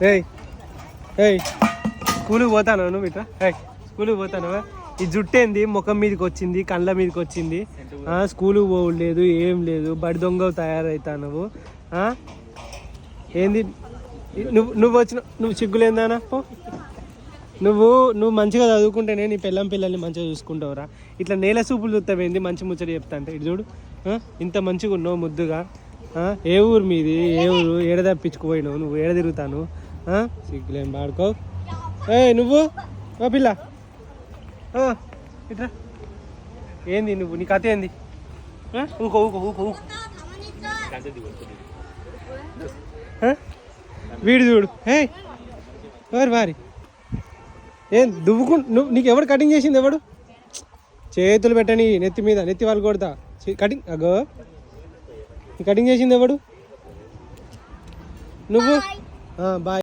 ఏయ్ ఏయ్ స్కూల్కి పోతాను నువ్వు ఇట్లా స్కూల్కి పోతాను. ఈ జుట్టు ఏంది ముఖం మీదకి వచ్చింది, కళ్ళ మీదకి వచ్చింది. స్కూల్కి పోవట్లేదు, ఏం లేదు, బడి దొంగ తయారవుతా నువ్వు. ఏంది నువ్వు వచ్చిన నువ్వు సిగ్గులేందానా పో. నువ్వు మంచిగా చదువుకుంటేనే నీ పిల్లల్ని మంచిగా చూసుకుంటావురా. ఇట్లా నేల సూపులు చూస్తావేంది మంచి ముచ్చట చెప్తా అంటే. ఇటు చూడు, ఇంత మంచిగా ఉన్నావు ముద్దుగా. ఏ ఊరు మీది, ఏ ఊరు, ఏడ తప్పించుకుపోయినావు నువ్వు, ఏడ తిరుగుతాను. సిగ్గులేం పాడుకో. నువ్వు పిల్ల ఇట్లా ఏంది నువ్వు, నీ కథ ఏంది? ఊకో ఊకో ఊకో ఊకో. వీడు చూడు. ఎవరు వారి ఏం నువ్వు నీకు ఎవడు కటింగ్ చేసింది? ఎవడు చేతులు పెట్టని నెత్తి మీద, నెత్తి వాళ్ళు కొడతా. కటింగ్ అగో కటింగ్ చేసింది ఎవడు? నువ్వు. బాయ్.